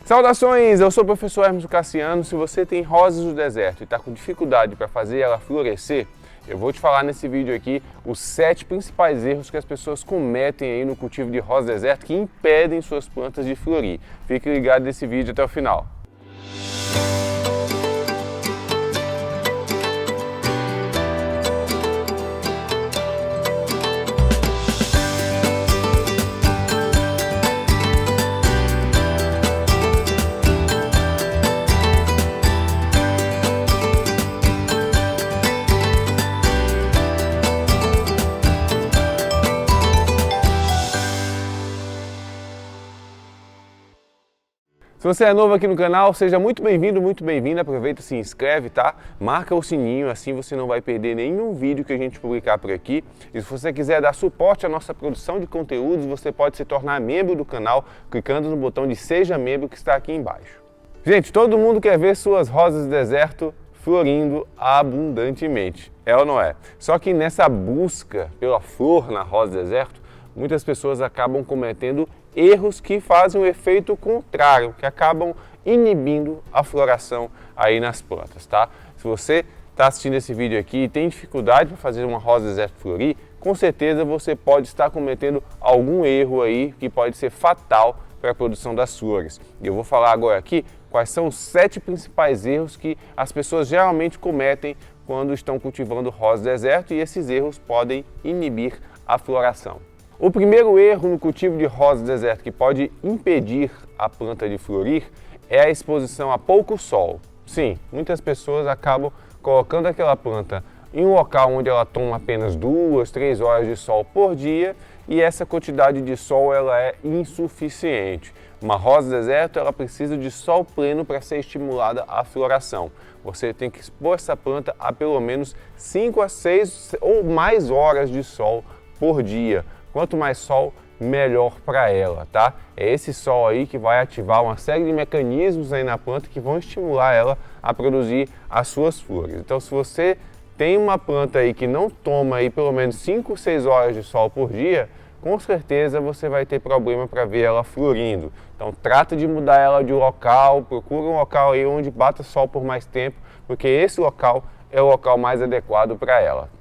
Saudações, eu sou o professor Hermes Cassiano. Se você tem rosas do deserto e está com dificuldade para fazer ela florescer, eu vou te falar nesse vídeo aqui os 7 principais erros que as pessoas cometem aí no cultivo de rosa do deserto que impedem suas plantas de florir. Fique ligado nesse vídeo até o final. Se você é novo aqui no canal, seja muito bem-vindo, muito bem-vinda. Aproveita e se inscreve, tá? Marca o sininho, assim você não vai perder nenhum vídeo que a gente publicar por aqui. E se você quiser dar suporte à nossa produção de conteúdos, você pode se tornar membro do canal clicando no botão de Seja Membro que está aqui embaixo. Gente, todo mundo quer ver suas rosas do deserto florindo abundantemente, é ou não é? Só que nessa busca pela flor na rosa do deserto, muitas pessoas acabam cometendo erros que fazem o efeito contrário, que acabam inibindo a floração aí nas plantas, tá? Se você está assistindo esse vídeo aqui e tem dificuldade para fazer uma rosa do deserto florir, com certeza você pode estar cometendo algum erro aí que pode ser fatal para a produção das flores. E eu vou falar agora aqui quais são os 7 principais erros que as pessoas geralmente cometem quando estão cultivando rosa do deserto, e esses erros podem inibir a floração. O primeiro erro no cultivo de rosa do deserto que pode impedir a planta de florir é a exposição a pouco sol. Sim, muitas pessoas acabam colocando aquela planta em um local onde ela toma apenas 2, 3 horas de sol por dia, e essa quantidade de sol ela é insuficiente. Uma rosa do deserto ela precisa de sol pleno para ser estimulada a floração. Você tem que expor essa planta a pelo menos 5 a 6 ou mais horas de sol por dia. Quanto mais sol, melhor para ela, tá? É esse sol aí que vai ativar uma série de mecanismos aí na planta que vão estimular ela a produzir as suas flores. Então, se você tem uma planta aí que não toma aí pelo menos 5 ou 6 horas de sol por dia, com certeza você vai ter problema para ver ela florindo. Então, trata de mudar ela de local, procura um local aí onde bata sol por mais tempo, porque esse local é o local mais adequado para ela.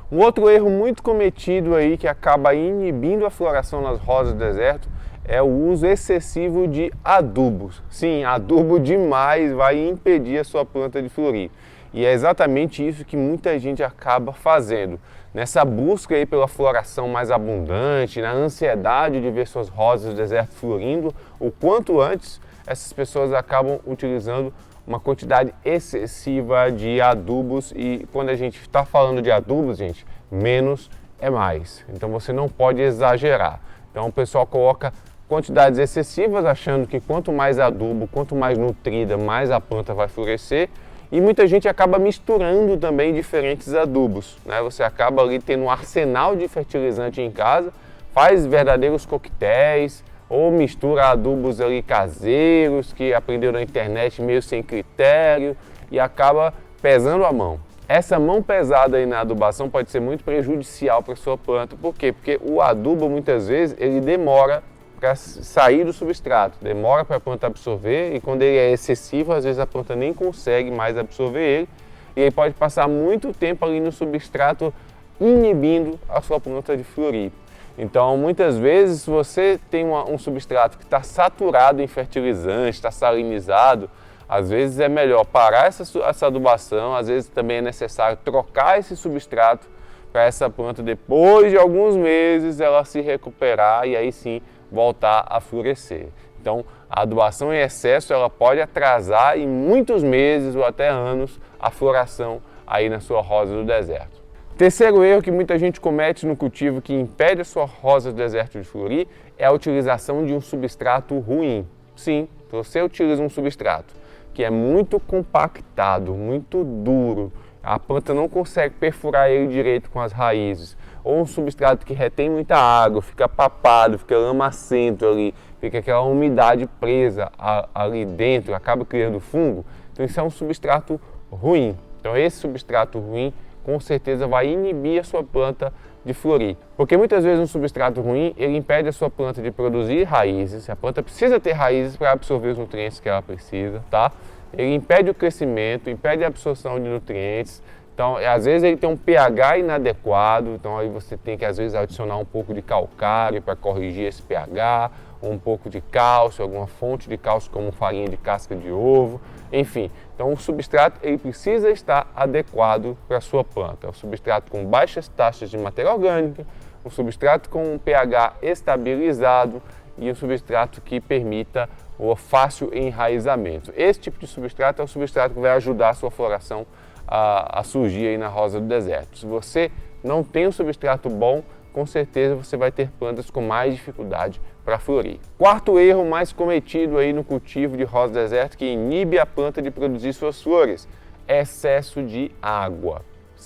Um outro erro muito cometido aí que acaba inibindo a floração nas rosas do deserto é o uso excessivo de adubos. Sim, adubo demais vai impedir a sua planta de florir. E é exatamente isso que muita gente acaba fazendo. Nessa busca aí pela floração mais abundante, na ansiedade de ver suas rosas do deserto florindo o quanto antes, essas pessoas acabam utilizando uma quantidade excessiva de adubos, e quando a gente está falando de adubos, gente, menos é mais. Então você não pode exagerar. Então o pessoal coloca quantidades excessivas achando que quanto mais adubo, quanto mais nutrida, mais a planta vai florescer, e muita gente acaba misturando também diferentes adubos, né? Você acaba ali tendo um arsenal de fertilizante em casa, faz verdadeiros coquetéis, ou mistura adubos ali caseiros que aprendeu na internet meio sem critério e acaba pesando a mão. Essa mão pesada aí na adubação pode ser muito prejudicial para a sua planta. Por quê? Porque o adubo muitas vezes ele demora para sair do substrato, demora para a planta absorver, e quando ele é excessivo, às vezes a planta nem consegue mais absorver ele, e ele pode passar muito tempo ali no substrato inibindo a sua planta de florir. Então, muitas vezes, se você tem um substrato que está saturado em fertilizante, está salinizado, às vezes é melhor parar essa adubação, às vezes também é necessário trocar esse substrato para essa planta, depois de alguns meses, ela se recuperar e aí sim voltar a florescer. Então, a adubação em excesso ela pode atrasar em muitos meses ou até anos a floração aí na sua rosa do deserto. Terceiro erro que muita gente comete no cultivo que impede a sua rosa do deserto de florir é a utilização de um substrato ruim. Sim, se você utiliza um substrato que é muito compactado, muito duro, a planta não consegue perfurar ele direito com as raízes, ou um substrato que retém muita água, fica papado, fica lamacento ali, fica aquela umidade presa ali dentro, acaba criando fungo, então isso é um substrato ruim. Então esse substrato ruim com certeza vai inibir a sua planta de florir. Porque muitas vezes um substrato ruim, ele impede a sua planta de produzir raízes. A planta precisa ter raízes para absorver os nutrientes que ela precisa, tá? Ele impede o crescimento, impede a absorção de nutrientes. Então, às vezes ele tem um pH inadequado, então aí você tem que às vezes adicionar um pouco de calcário para corrigir esse pH, ou um pouco de cálcio, alguma fonte de cálcio como farinha de casca de ovo, enfim. Então o substrato ele precisa estar adequado para a sua planta. É um substrato com baixas taxas de matéria orgânica, um substrato com um pH estabilizado e um substrato que permita o fácil enraizamento. Esse tipo de substrato é o substrato que vai ajudar a sua floração a surgir aí na rosa do deserto. Se você não tem um substrato bom, com certeza você vai ter plantas com mais dificuldade para florir. Quarto erro mais cometido aí no cultivo de rosa do deserto que inibe a planta de produzir suas flores: excesso de água.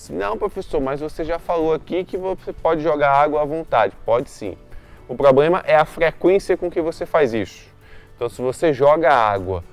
Não, professor, mas você já falou aqui que você pode jogar água à vontade. Pode sim. O problema é a frequência com que você faz isso. Então, se você joga água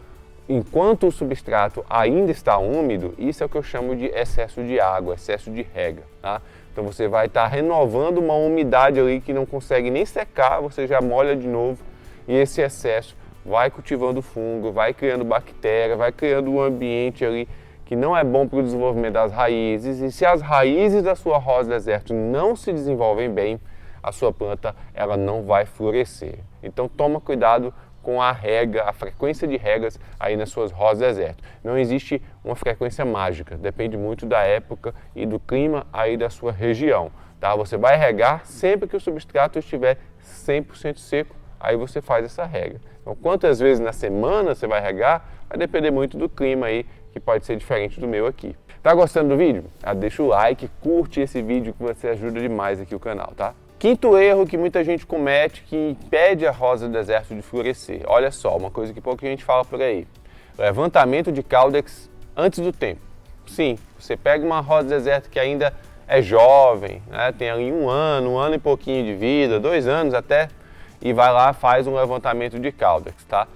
enquanto o substrato ainda está úmido, isso é o que eu chamo de excesso de água, excesso de rega, tá? Então você vai estar renovando uma umidade ali que não consegue nem secar, você já molha de novo e esse excesso vai cultivando fungo, vai criando bactéria, vai criando um ambiente ali que não é bom para o desenvolvimento das raízes. E se as raízes da sua rosa do deserto não se desenvolvem bem, a sua planta ela não vai florescer. Então toma cuidado com a rega, a frequência de regas aí nas suas rosas do deserto. Não existe uma frequência mágica, depende muito da época e do clima aí da sua região, tá? Você vai regar sempre que o substrato estiver 100% seco, aí você faz essa rega. Então, quantas vezes na semana você vai regar, vai depender muito do clima aí, que pode ser diferente do meu aqui. Tá gostando do vídeo? Deixa o like, curte esse vídeo que você ajuda demais aqui o canal, tá? Quinto erro que muita gente comete que impede a rosa do deserto de florescer. Olha só, uma coisa que pouca gente fala por aí. Levantamento de caudex antes do tempo. Sim, você pega uma rosa do deserto que ainda é jovem, né, tem ali um ano e pouquinho de vida, 2 anos até, e vai lá faz um levantamento de caudex, tá?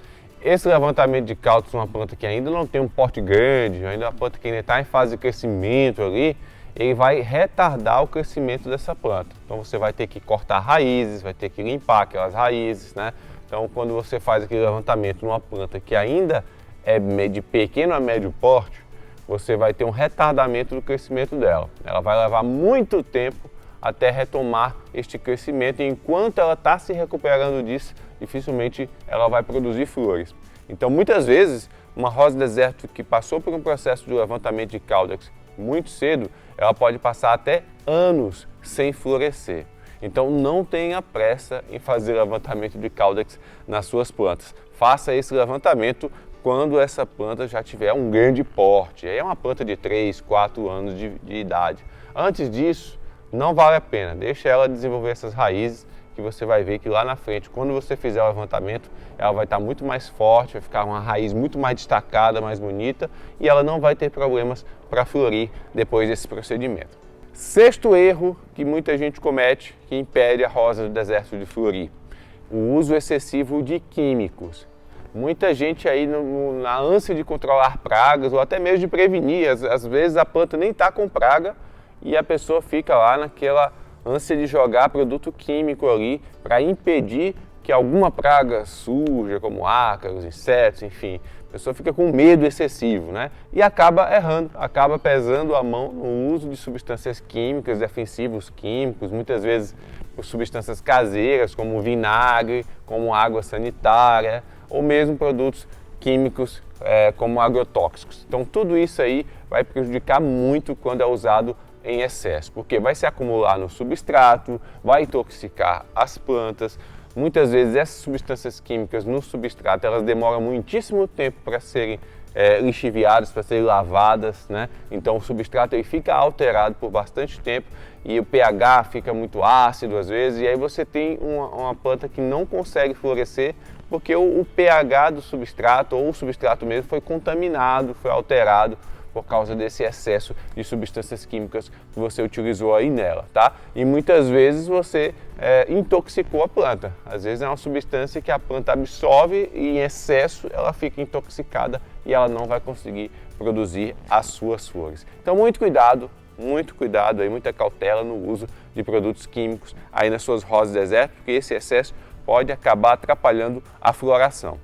Esse levantamento de caudex, uma planta que ainda não tem um porte grande, ainda é uma planta que ainda está em fase de crescimento ali, ele vai retardar o crescimento dessa planta. Então você vai ter que cortar raízes, vai ter que limpar aquelas raízes, né? Então quando você faz aquele levantamento numa planta que ainda é de pequeno a médio porte, você vai ter um retardamento do crescimento dela. Ela vai levar muito tempo até retomar este crescimento e enquanto ela está se recuperando disso, dificilmente ela vai produzir flores. Então muitas vezes uma rosa do deserto que passou por um processo de levantamento de caudex muito cedo, ela pode passar até anos sem florescer. Então não tenha pressa em fazer levantamento de caudex nas suas plantas. Faça esse levantamento quando essa planta já tiver um grande porte. Aí é uma planta de 3, 4 anos de idade. Antes disso, não vale a pena. Deixa ela desenvolver essas raízes que você vai ver que lá na frente, quando você fizer o levantamento, ela vai estar muito mais forte, vai ficar uma raiz muito mais destacada, mais bonita e ela não vai ter problemas para florir depois desse procedimento. Sexto erro que muita gente comete que impede a rosa do deserto de florir: o uso excessivo de químicos. Muita gente aí na ânsia de controlar pragas ou até mesmo de prevenir, às vezes a planta nem está com praga e a pessoa fica lá naquela ânsia de jogar produto químico ali para impedir que alguma praga surja, como ácaros, insetos, enfim. A pessoa fica com medo excessivo, né? E acaba errando, acaba pesando a mão no uso de substâncias químicas, defensivos químicos, muitas vezes por substâncias caseiras, como vinagre, como água sanitária, ou mesmo produtos químicos como agrotóxicos. Então tudo isso aí vai prejudicar muito quando é usado em excesso, porque vai se acumular no substrato, vai intoxicar as plantas. Muitas vezes essas substâncias químicas no substrato, elas demoram muitíssimo tempo para serem lixiviadas, para serem lavadas, né? Então o substrato ele fica alterado por bastante tempo e o pH fica muito ácido às vezes, e aí você tem uma planta que não consegue florescer porque o pH do substrato ou o substrato mesmo foi contaminado, foi alterado por causa desse excesso de substâncias químicas que você utilizou aí nela, tá? E muitas vezes você intoxicou a planta. Às vezes é uma substância que a planta absorve e em excesso ela fica intoxicada e ela não vai conseguir produzir as suas flores. Então muito cuidado muito cuidado aí, muita cautela no uso de produtos químicos aí nas suas rosas deserto, porque esse excesso pode acabar atrapalhando a floração.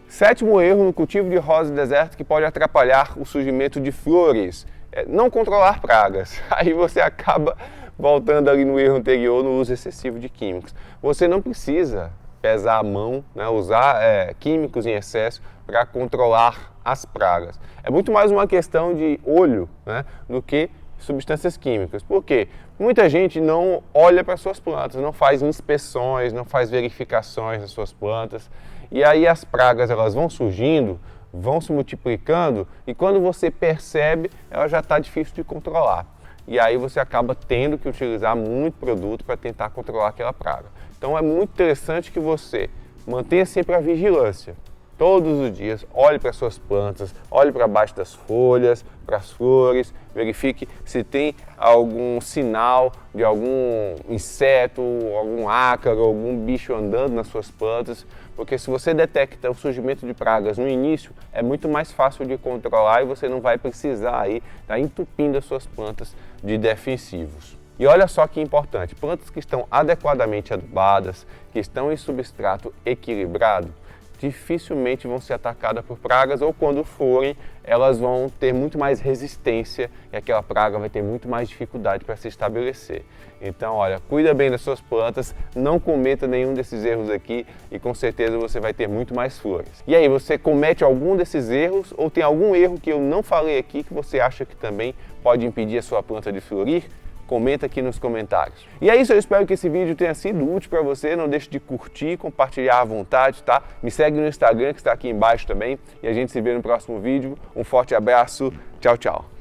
Sétimo erro no cultivo de rosa deserto que pode atrapalhar o surgimento de flores é não controlar pragas. Aí você acaba voltando ali no erro anterior, no uso excessivo de químicos. Você não precisa pesar a mão, né, usar químicos em excesso para controlar as pragas. É muito mais uma questão de olho, né, do que substâncias químicas. Por quê? Muita gente não olha para suas plantas, não faz inspeções, não faz verificações nas suas plantas. E aí as pragas elas vão surgindo, vão se multiplicando e quando você percebe, ela já está difícil de controlar. E aí você acaba tendo que utilizar muito produto para tentar controlar aquela praga. Então é muito interessante que você mantenha sempre a vigilância. Todos os dias, olhe para suas plantas, olhe para baixo das folhas, para as flores, verifique se tem algum sinal de algum inseto, algum ácaro, algum bicho andando nas suas plantas, porque se você detecta o surgimento de pragas no início, é muito mais fácil de controlar e você não vai precisar aí estar entupindo as suas plantas de defensivos. E olha só que importante, plantas que estão adequadamente adubadas, que estão em substrato equilibrado, dificilmente vão ser atacadas por pragas ou quando forem, elas vão ter muito mais resistência e aquela praga vai ter muito mais dificuldade para se estabelecer. Então, olha, cuida bem das suas plantas, não cometa nenhum desses erros aqui e com certeza você vai ter muito mais flores. E aí, você comete algum desses erros ou tem algum erro que eu não falei aqui que você acha que também pode impedir a sua planta de florir? Comenta aqui nos comentários. E é isso, eu espero que esse vídeo tenha sido útil para você. Não deixe de curtir, compartilhar à vontade, tá? Me segue no Instagram que está aqui embaixo também. E a gente se vê no próximo vídeo. Um forte abraço. Tchau, tchau.